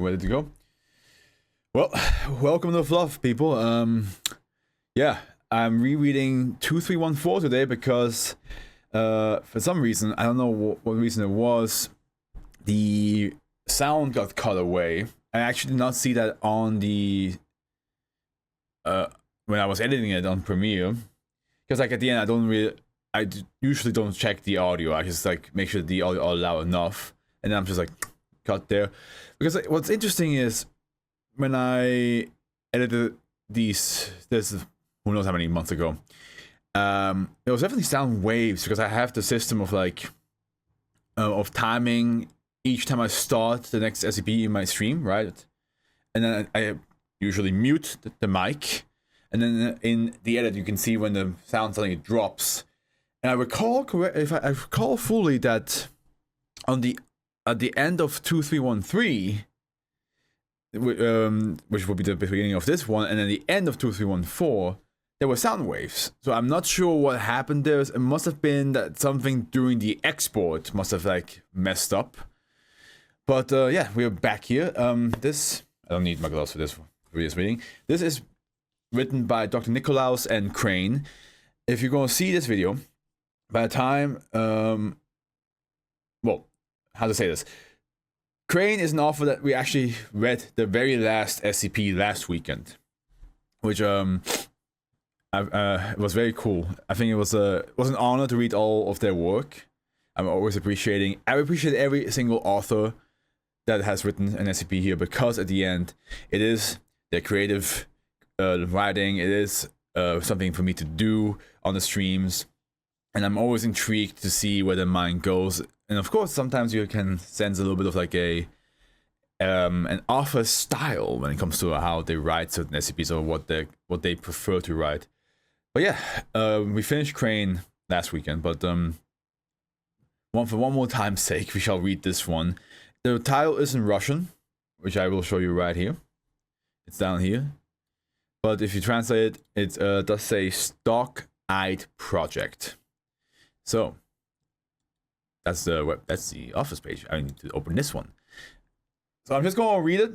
ready to go. Well, welcome to Fluff, people. Yeah, I'm rereading 2314 today because for some reason, I don't know what reason it was, the sound got cut away. I actually did not see that on the when I was editing it on Premiere, because like at the end I usually don't check the audio. I just like make sure the audio is loud enough, and then I'm just like cut there. Because like, what's interesting is when I edited this who knows how many months ago, it was definitely sound waves, because I have the system of like of timing each time I start the next SCP in my stream, right? And then I usually mute the mic, and then in the edit you can see when the sound suddenly drops. And I recall if I recall fully that at the end of 2313, which will be the beginning of this one, and then the end of 2314, there were sound waves. So I'm not sure what happened there. It must have been that something during the export must have like messed up. But yeah, we're back here. This, I don't need my gloves for this reading. This is written by Dr. Nikolaus and Crane. If you're going to see this video, by the time, well, how to say this? Crane is an author that we actually read the very last SCP last weekend, which was very cool. I think it was an honor to read all of their work. I appreciate every single author that has written an SCP here, because at the end it is their creative writing. It is something for me to do on the streams, and I'm always intrigued to see where the mind goes. And of course, sometimes you can sense a little bit of like an author style when it comes to how they write certain SCPs or what they prefer to write. But yeah, we finished Crane last weekend, but for one more time's sake, we shall read this one. The title is in Russian, which I will show you right here. It's down here. But if you translate it, it does say Stock-Eyed Project. So that's the office page. I need to open this one. So I'm just gonna read it.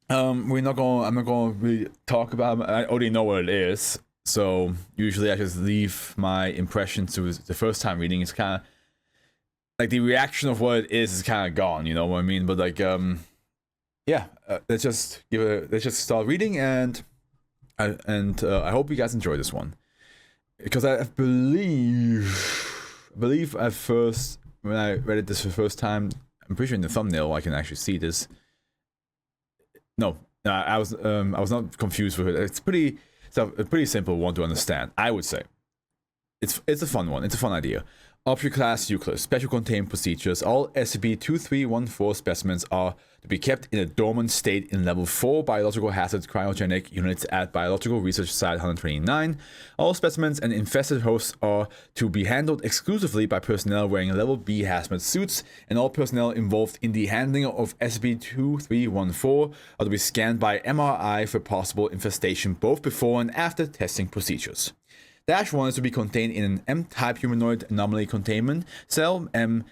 I'm not gonna really talk about it. I already know what it is. So usually I just leave my impression to the first time reading. It's kind of like the reaction of what it is kind of gone, you know what I mean? But like, yeah, let's just start reading, and I hope you guys enjoy this one, because I believe at first when I read it this for the first time, I'm pretty sure in the thumbnail I can actually see this. No, I was not confused with it. It's a pretty simple one to understand, I would say. It's a fun one. It's a fun idea. Object Class Euclid. Special Containment Procedures. All SCP-2314 specimens are to be kept in a dormant state in Level 4 Biological Hazard Cryogenic Units at Biological Research Site 129. All specimens and infested hosts are to be handled exclusively by personnel wearing Level B hazmat suits, and all personnel involved in the handling of SCP-2314 are to be scanned by MRI for possible infestation both before and after testing procedures. -1 is to be contained in an M-type humanoid anomaly containment cell, M-HACC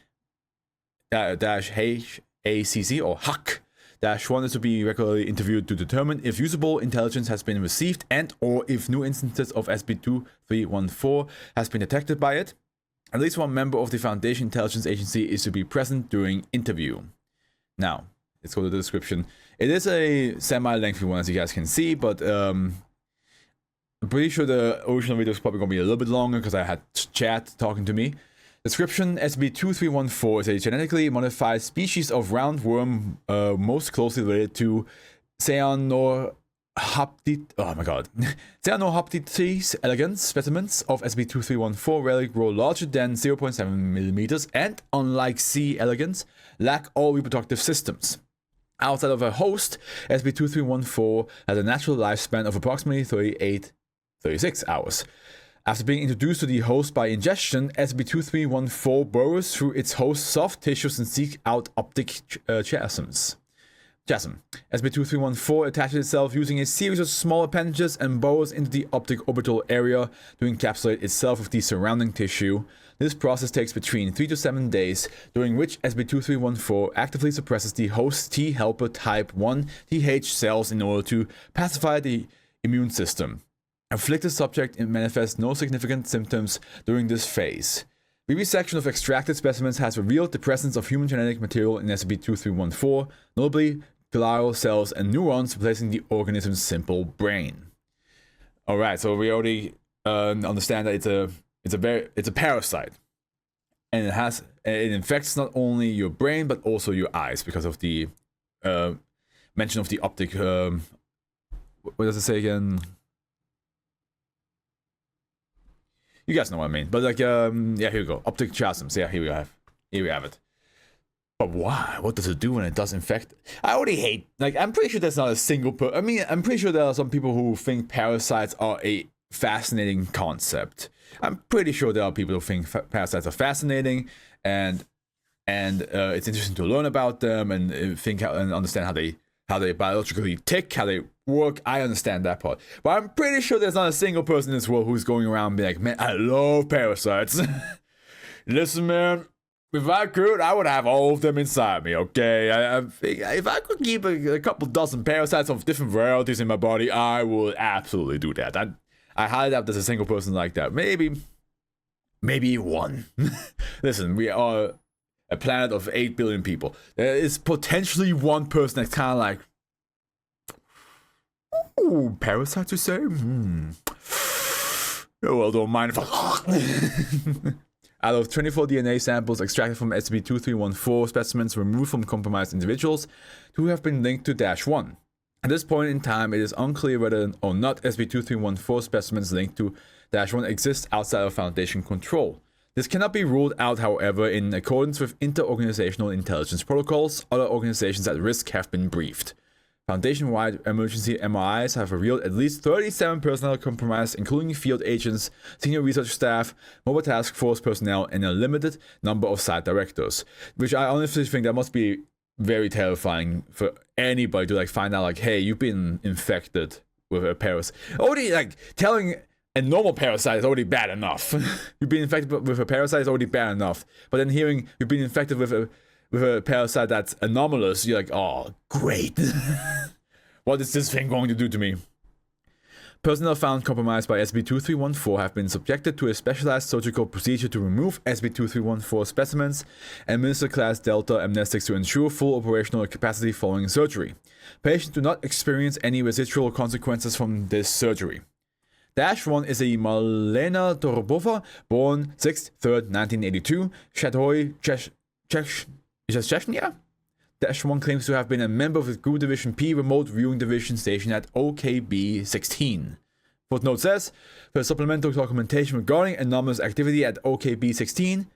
or HAC. -1 is to be regularly interviewed to determine if usable intelligence has been received and or if new instances of SCP-2314 has been detected by it. At least one member of the Foundation Intelligence Agency is to be present during interview. Now, let's go to the description. It is a semi-lengthy one, as you guys can see, but I'm pretty sure the original video is probably going to be a little bit longer because I had chat talking to me. Description: SCP-2314 is a genetically modified species of roundworm most closely related to Cyanohoptites elegans. Specimens of SCP-2314 rarely grow larger than 0.7 millimeters and, unlike C. elegans, lack all reproductive systems. Outside of a host, SCP-2314 has a natural lifespan of approximately 36 hours. After being introduced to the host by ingestion, SCP-2314 burrows through its host's soft tissues and seeks out optic chasms. SCP-2314 attaches itself using a series of small appendages and burrows into the optic orbital area to encapsulate itself with the surrounding tissue. This process takes between 3 to 7 days, during which SCP-2314 actively suppresses the host T helper type 1 Th cells in order to pacify the immune system. Afflicted subject manifests no significant symptoms during this phase. Vivisection of extracted specimens has revealed the presence of human genetic material in SCP-2314, notably glial cells and neurons replacing the organism's simple brain. Alright, so we already understand that it's a parasite. And it infects not only your brain but also your eyes because of the mention of the optic what does it say again? You guys know what I mean. But like yeah, here we go. Optic chiasms. Yeah, here we have it. But why? What does it do when it does infect? I already hate, like, I'm pretty sure there's not a single I mean, I'm pretty sure there are some people who think parasites are a fascinating concept. I'm pretty sure there are people who think parasites are fascinating and it's interesting to learn about them and think and understand how they biologically tick, how they work. I understand that part. But I'm pretty sure there's not a single person in this world who's going around being like, man, I love parasites. Listen, man. If I could, I would have all of them inside me, okay? I think if I could keep a couple dozen parasites of different varieties in my body, I would absolutely do that. I highly doubt there's a single person like that. Maybe one. Listen, we are a planet of 8 billion people. There is potentially one person that's kind of like, ooh, parasites, you say? Oh, well, don't mind if I... Out of 24 DNA samples extracted from SCP-2314 specimens removed from compromised individuals, 2 have been linked to -1. At this point in time, it is unclear whether or not SCP-2314 specimens linked to -1 exist outside of Foundation control. This cannot be ruled out, however, in accordance with inter-organizational intelligence protocols. Other organizations at risk have been briefed. Foundation-wide emergency MRIs have revealed at least 37 personnel compromised, including field agents, senior research staff, mobile task force personnel, and a limited number of site directors. Which I honestly think that must be very terrifying for anybody to like find out like, hey, you've been infected with a parasite. Already like telling a normal parasite is already bad enough. You've been infected with a parasite is already bad enough. But then hearing you've been infected with a parasite that's anomalous, you're like, oh, great. What is this thing going to do to me? Personnel found compromised by SCP-2314 have been subjected to a specialized surgical procedure to remove SCP-2314 specimens and administer Class Delta amnestics to ensure full operational capacity following surgery. Patients do not experience any residual consequences from this surgery. -1 is a Malena Torbova, born 6/3, 1982, Chateau, Chechnya? -1 claims to have been a member of the Group Division P Remote Viewing Division stationed at OKB-16. Footnote says, for supplemental documentation regarding anomalous activity at OKB-16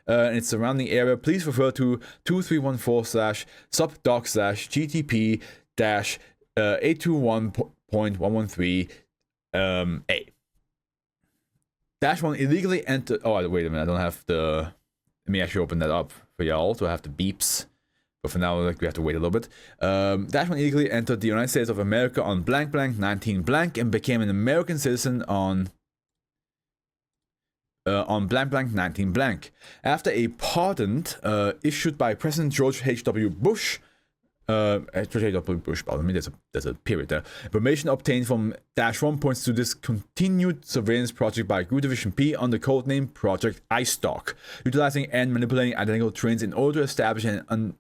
and its surrounding area, please refer to 2314/sub-doc/GTP-821.113 A. -1 illegally entered. Oh, wait a minute. I don't have the. Let me actually open that up for y'all. So I have the beeps. But for now, like, we have to wait a little bit. -1 illegally entered the United States of America on blank blank 19 blank and became an American citizen on blank blank 19 blank. After a pardon issued by President George H.W. Bush. Pardon me, there's a period there. Information obtained from -1 points to this continued surveillance project by Group Division P under codename Project iStock, utilizing and manipulating identical twins in order to establish an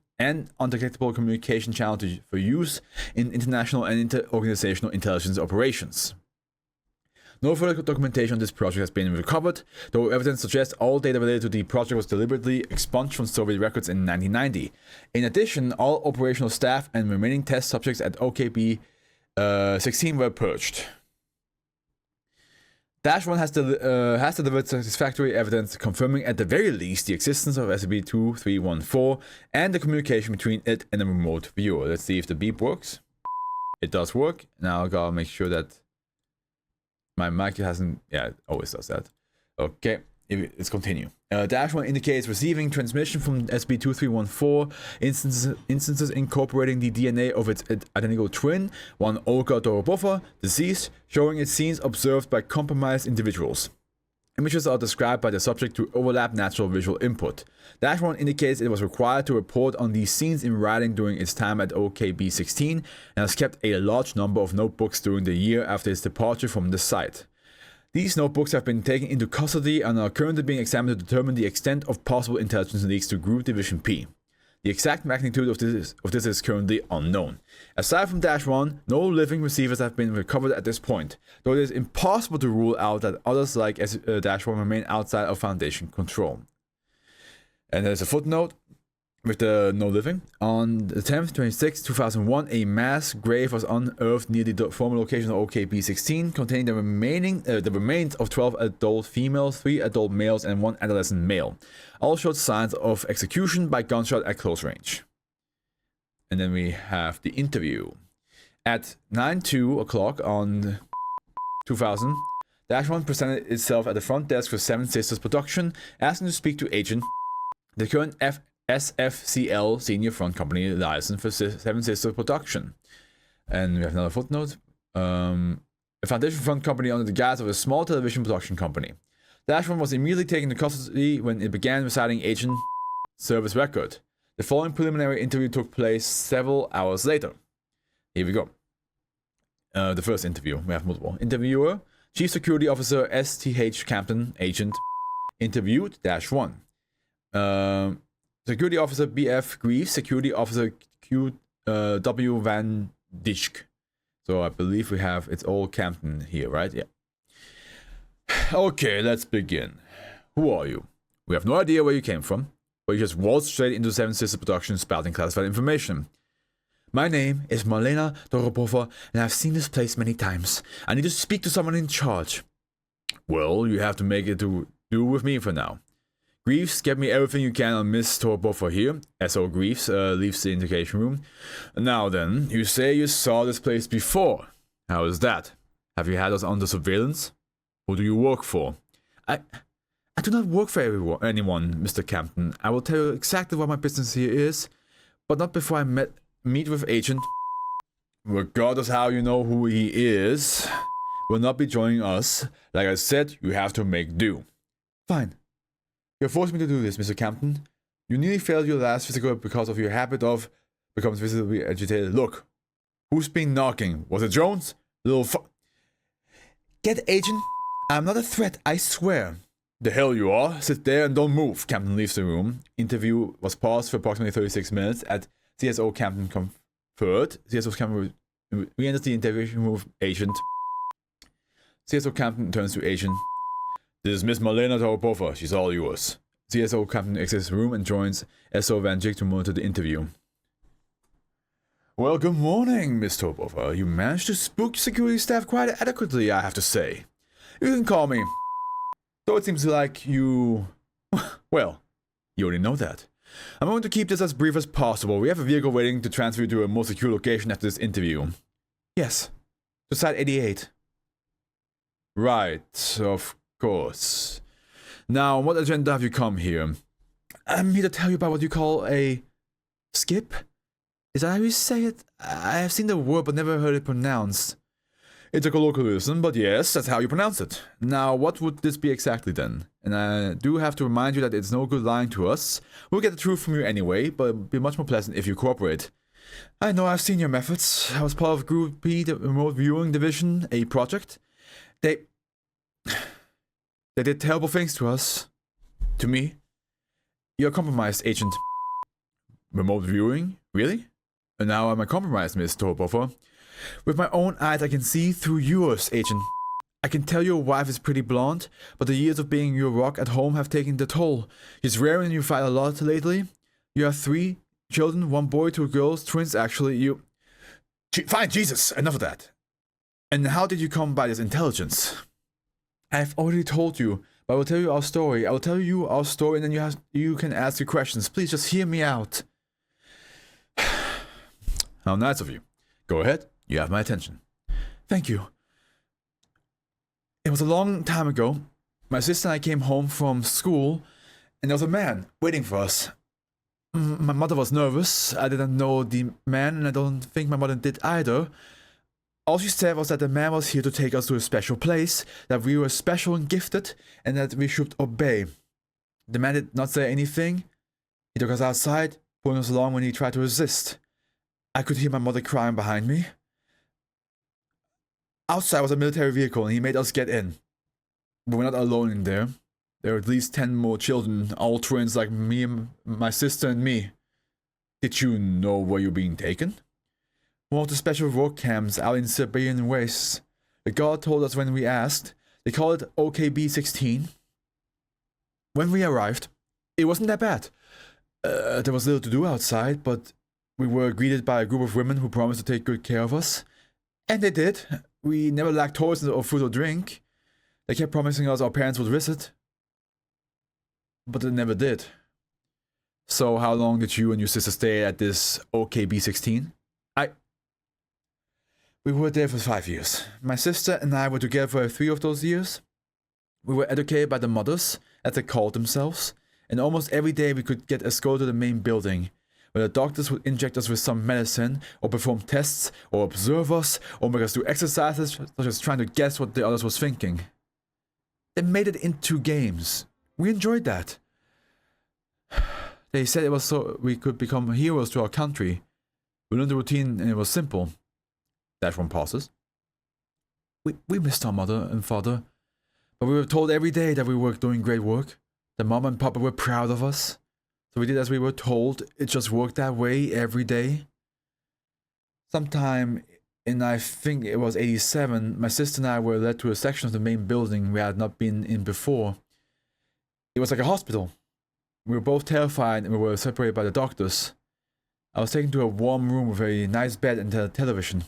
undetectable communication channel for use in international and inter-organizational intelligence operations. No further documentation on this project has been recovered, though evidence suggests all data related to the project was deliberately expunged from Soviet records in 1990. In addition, all operational staff and remaining test subjects at OKB-16 were purged. -1 has delivered satisfactory evidence confirming at the very least the existence of SCP-2314 and the communication between it and a remote viewer. Let's see if the beep works. It does work. Now I gotta make sure that my mic hasn't... Yeah, it always does that. Okay, let's continue. -1 indicates receiving transmission from SCP-2314 instances incorporating the DNA of its identical twin, one Olga Dorobova, deceased, showing its scenes observed by compromised individuals. Images are described by the subject to overlap natural visual input. Dash 1 indicates it was required to report on these scenes in writing during its time at OKB-16 and has kept a large number of notebooks during the year after its departure from the site. These notebooks have been taken into custody and are currently being examined to determine the extent of possible intelligence leaks to Group Division P. The exact magnitude of this is currently unknown. Aside from Dash 1, no living receivers have been recovered at this point, though it is impossible to rule out that others like Dash 1 remain outside of Foundation control. And there's a footnote with the no living. On the 10th, 26, 2001, a mass grave was unearthed near the former location of OKB-16, containing the remains of 12 adult females, 3 adult males, and 1 adolescent male. All showed signs of execution by gunshot at close range. And then we have the interview. At 9:02 o'clock on 2000, Dash 1 presented itself at the front desk for Seven Sisters Production, asking to speak to Agent, the current SFCL Senior Front Company license for Seven Sisters Production. And we have another footnote. A Foundation Front Company under the guise of a small television production company. Dash 1 was immediately taken into custody when it began reciting Agent Service Record. The following preliminary interview took place several hours later. Here we go. The first interview. We have multiple. Interviewer, Chief Security Officer STH Captain Agent. Interviewed, Dash 1. Security Officer BF Greaves, Security Officer QW Van Dijk. So I believe we have, it's all Captain here, right? Yeah. Okay, let's begin. Who are you? We have no idea where you came from, but you just waltzed straight into Seven Sisters Production spouting classified information. My name is Marlena Doropova, and I've seen this place many times. I need to speak to someone in charge. Well, you have to make it to do with me for now. Greaves, get me everything you can on Miss Doropova here. S.O. Greaves leaves the interrogation room. Now then, you say you saw this place before. How is that? Have you had us under surveillance? Who do you work for? I do not work for anyone, Mr. Captain. I will tell you exactly what my business here is, but not before I meet with Agent. Regardless how you know who he is, will not be joining us. Like I said, you have to make do. Fine. You forced me to do this, Mr. Captain. You nearly failed your last physical because of your habit of becoming visibly agitated. Look, who's been knocking? Was it Jones? Get Agent. I'm not a threat, I swear. The hell you are. Sit there and don't move. Captain leaves the room. Interview was paused for approximately 36 minutes at CSO Captain conferred. CSO Captain re-enters the interrogation room with Agent. CSO Captain turns to Agent. This is Miss Marlena Doropova. She's all yours. CSO Captain exits the room and joins SO Van Dijk to monitor the interview. Well, good morning, Miss Doropova. You managed to spook security staff quite adequately, I have to say. You can call me. So it seems like you... Well, you already know that. I'm going to keep this as brief as possible. We have a vehicle waiting to transfer you to a more secure location after this interview. Yes. To Site 88. Right, of course. Now, on what agenda have you come here? I'm here to tell you about what you call a... skip? Is that how you say it? I have seen the word but never heard it pronounced. It's a colloquialism, but yes, that's how you pronounce it. Now, what would this be exactly then? And I do have to remind you that it's no good lying to us. We'll get the truth from you anyway, but it'll be much more pleasant if you cooperate. I know I've seen your methods. I was part of Group P, the remote viewing division, a project. They did terrible things to us. To me. You're compromised, Agent. Remote viewing? Really? And now I'm a compromised, Miss Doropova. With my own eyes, I can see through yours, Agent. I can tell your wife is pretty blonde, but the years of being your rock at home have taken the toll. She's raring you fight a lot lately. You have 3 children, 1 boy, 2 girls, twins actually. You... Fine, Jesus, enough of that. And how did you come by this intelligence? I've already told you, but I will tell you our story. I will tell you our story, and then you can ask your questions. Please just hear me out. How nice of you. Go ahead. You have my attention. Thank you. It was a long time ago. My sister and I came home from school, and there was a man waiting for us. My mother was nervous. I didn't know the man, and I don't think my mother did either. All she said was that the man was here to take us to a special place, that we were special and gifted, and that we should obey. The man did not say anything. He took us outside, pulling us along when he tried to resist. I could hear my mother crying behind me. Outside was a military vehicle, and he made us get in. But we're not alone in there. There are at least 10 more children, all twins like me and my sister and me. Did you know where you're being taken? One of the special work camps out in Siberian wastes. The guard told us when we asked. They call it OKB-16. When we arrived, it wasn't that bad. There was little to do outside, but we were greeted by a group of women who promised to take good care of us. And they did. We never lacked toys or food or drink. They kept promising us our parents would visit. But they never did. So how long did you and your sister stay at this OKB-16? We were there for 5 years. My sister and I were together for 3 of those years. We were educated by the mothers, as they called themselves, and almost every day we could get escorted to the main building, where the doctors would inject us with some medicine, or perform tests, or observe us, or make us do exercises, such as trying to guess what the others was thinking. They made it into games. We enjoyed that. They said it was so we could become heroes to our country. We learned the routine and it was simple. That one pauses. We missed our mother and father, but we were told every day that we were doing great work. The mom and papa were proud of us. So we did as we were told. It just worked that way every day. Sometime in, I think it was 87, my sister and I were led to a section of the main building we had not been in before. It was like a hospital. We were both terrified and we were separated by the doctors. I was taken to a warm room with a nice bed and a television.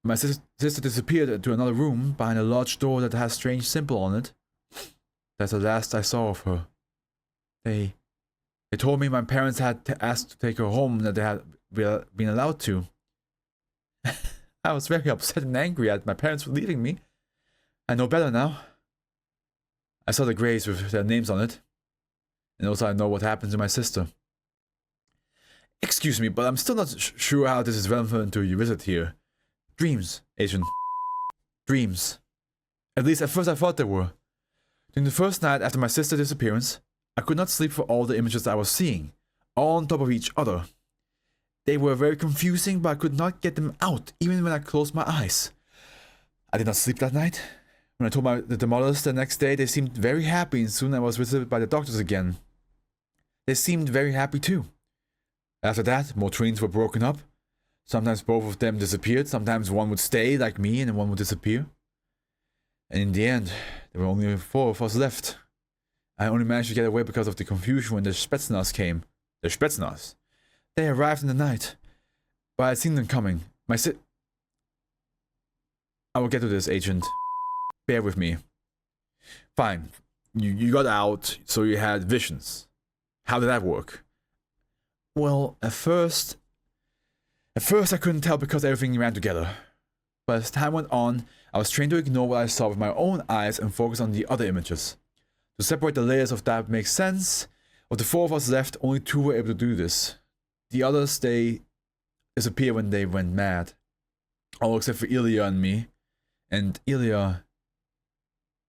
My sister disappeared to another room behind a large door that has a strange symbol on it. That's the last I saw of her. They told me my parents had asked to take her home, that they had been allowed to. I was very upset and angry at my parents for leaving me. I know better now. I saw the graves with their names on it. And also I know what happened to my sister. Excuse me, but I'm still not sure how this is relevant to your visit here. Dreams, Agent. Dreams. At least at first I thought they were. During the first night after my sister's disappearance, I could not sleep for all the images I was seeing, all on top of each other. They were very confusing, but I could not get them out, even when I closed my eyes. I did not sleep that night. When I told the mothers the next day, they seemed very happy, and soon I was visited by the doctors again. They seemed very happy too. After that, more twins were broken up. Sometimes both of them disappeared, sometimes one would stay, like me, and one would disappear. And in the end, there were only 4 of us left. I only managed to get away because of the confusion when the Spetsnaz came. The Spetsnaz. They arrived in the night, but I had seen them coming. I will get to this, Agent. Bear with me. Fine. You got out, so you had visions. How did that work? Well, at first I couldn't tell because everything ran together. But as time went on, I was trained to ignore what I saw with my own eyes and focus on the other images. To separate the layers of that makes sense. Of the 4 of us left, only 2 were able to do this. The others, they disappeared when they went mad. All except for Ilya and me. And Ilya,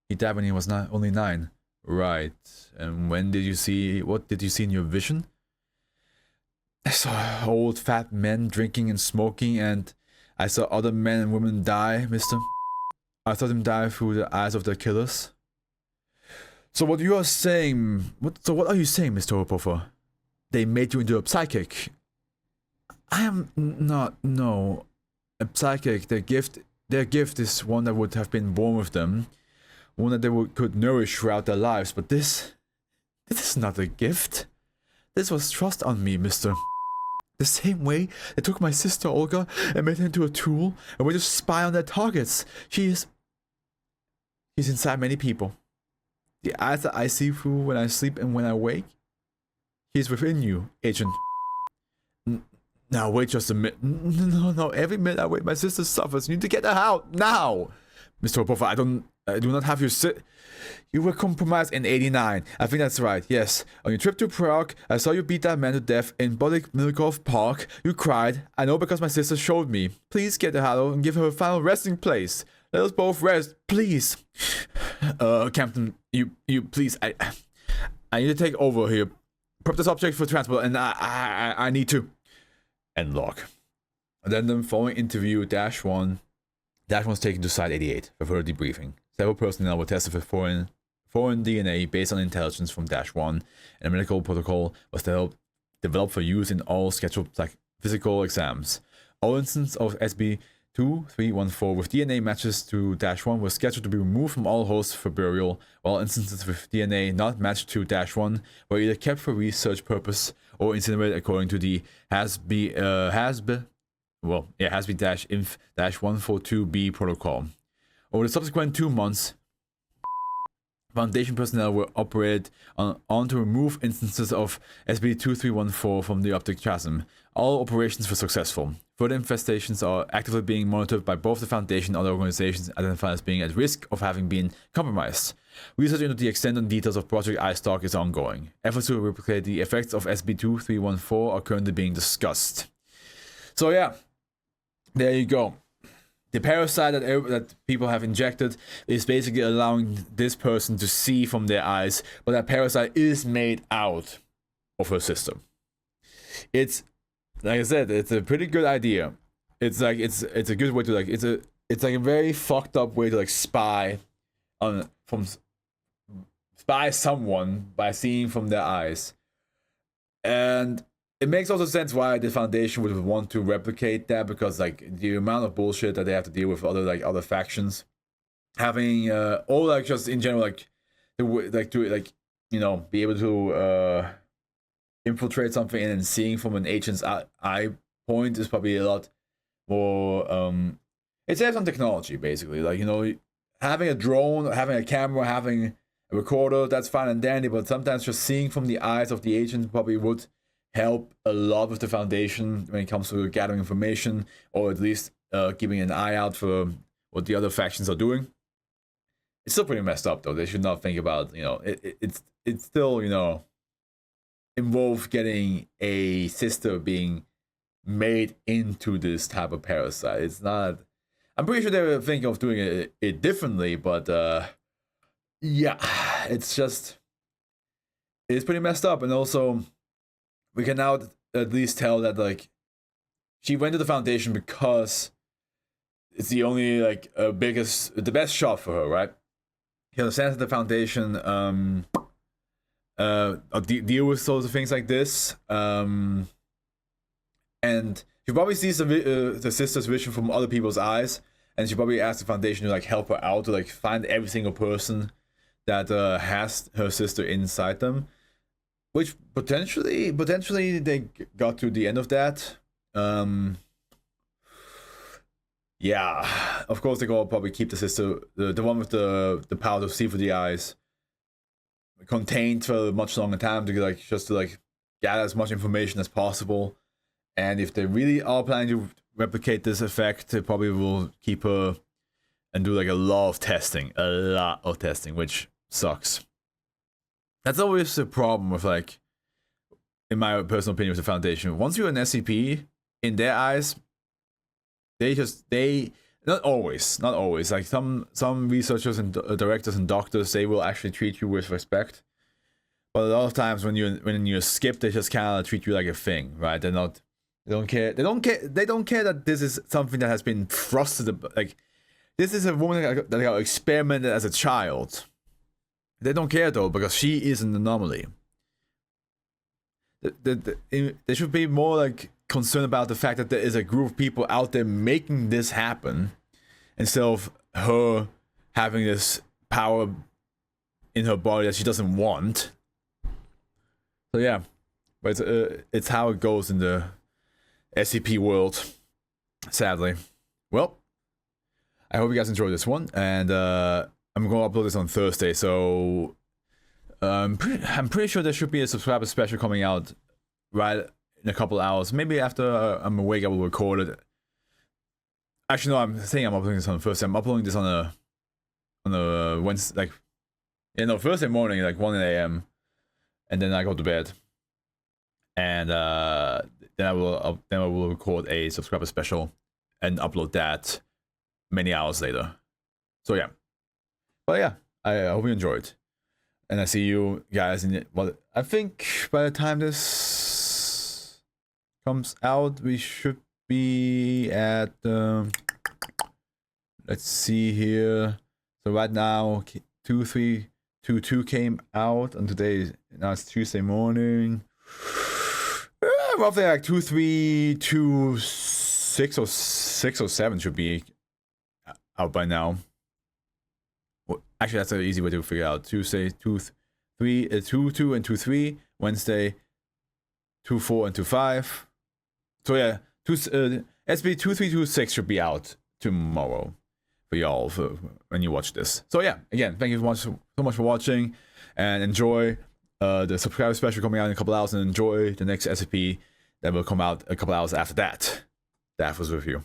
he died when he was only 9. Right. And what did you see in your vision? I saw old fat men drinking and smoking, and I saw other men and women die, mister. I saw them die through the eyes of their killers. So what you are saying, what are you saying, Mr. Reupload? They made you into a psychic. I am not, no. A psychic, their gift is one that would have been born with them. One that they could nourish throughout their lives, but this is not a gift. This was thrust on me, mister. The same way they took my sister Olga and made her into a tool and way to spy on their targets. She's inside many people. The eyes that I see through when I sleep and when I wake, he's within you, Agent. Now wait just a minute. No. Every minute I wait, my sister suffers. You need to get her out now, Mr. Reupload. do not have your You were compromised in 89. I think that's right, yes. On your trip to Prague, I saw you beat that man to death in Milkov Park. You cried. I know because my sister showed me. Please get the Hallow and give her a final resting place. Let us both rest, please. Captain, you please, I need to take over here. Prep the subject for transport, and I need to. End log. Addendum following interview, -1. -1 was taken to Site 88 for further debriefing. Several personnel were tested for foreign DNA based on intelligence from -1, and a medical protocol was developed for use in all scheduled physical exams. All instances of SB2314 with DNA matches to -1 were scheduled to be removed from all hosts for burial, while instances with DNA not matched to -1 were either kept for research purpose or incinerated according to the HASB-INF-142B protocol. Over the subsequent 2 months, Foundation personnel were operated on to remove instances of SB2314 from the optic chasm. All operations were successful. Further infestations are actively being monitored by both the Foundation and other organizations identified as being at risk of having been compromised. Research into the extent and details of Project iStalk is ongoing. Efforts to replicate the effects of SB2314 are currently being discussed. So yeah, there you go. The parasite that people have injected is basically allowing this person to see from their eyes, but that parasite is made out of her system. It's, like I said, it's a pretty good idea. It's like it's a good way to it's like a very fucked up way to spy someone by seeing from their eyes. And it makes also sense why the Foundation would want to replicate that, because the amount of bullshit that they have to deal with other factions, having or just in general to be able to infiltrate something and then seeing from an agent's eye point is probably a lot more. It saves on technology basically, having a drone, having a camera, having a recorder, that's fine and dandy, but sometimes just seeing from the eyes of the agent probably would help a lot with the Foundation when it comes to gathering information, or at least keeping an eye out for what the other factions are doing. It's still pretty messed up though. They should not think about, it's still, involve getting a sister being made into this type of parasite. It's not, I'm pretty sure they were thinking of doing it differently, but yeah, it's pretty messed up. And also, we can now at least tell that she went to the Foundation because it's the only the best shot for her, right? She understands that the Foundation deal with sorts of things like this, and she probably sees the sister's vision from other people's eyes, and she probably asks the Foundation to help her out to find every single person that has her sister inside them. Which potentially they got to the end of that. Yeah, of course they're gonna probably keep the sister, the one with the power to see through the eyes, contained for a much longer time to gather as much information as possible. And if they really are planning to replicate this effect, they probably will keep her and do a lot of testing, which sucks. That's always the problem with in my personal opinion, with the Foundation. Once you're an SCP, in their eyes, they not always. Some researchers and directors and doctors, they will actually treat you with respect. But a lot of times when you're skipped, they just kind of treat you like a thing, right? They don't care that this is something that has been thrusted. This is a woman that got experimented as a child. They don't care though, because she is an anomaly. They should be more concerned about the fact that there is a group of people out there making this happen, instead of her having this power in her body that she doesn't want. So yeah, but it's how it goes in the SCP world, sadly. Well, I hope you guys enjoyed this one, and I'm going to upload this on Thursday, so I'm pretty sure there should be a subscriber special coming out right in a couple hours. Maybe after I'm awake, I will record it. Actually, no, I'm saying I'm uploading this on Thursday. I'm uploading this on on a Wednesday, like, Thursday morning, like 1 a.m. and then I go to bed, and then I will record a subscriber special and upload that many hours later. So yeah, but yeah, I hope you enjoyed, and I see you guys in it. Well, I think by the time this comes out, we should be at let's see here. So right now 2322 came out, and today now it's Tuesday morning. Roughly like 2326 or 6 or 7 should be out by now. Well, actually, that's an easy way to figure out. Tuesday 23 22 and 23. Wednesday 24 and 25. So yeah, SCP 2326 should be out tomorrow for y'all for when you watch this. So yeah, again, thank you so much for watching, and enjoy the subscriber special coming out in a couple hours, and enjoy the next SCP that will come out a couple hours after that. That was with you.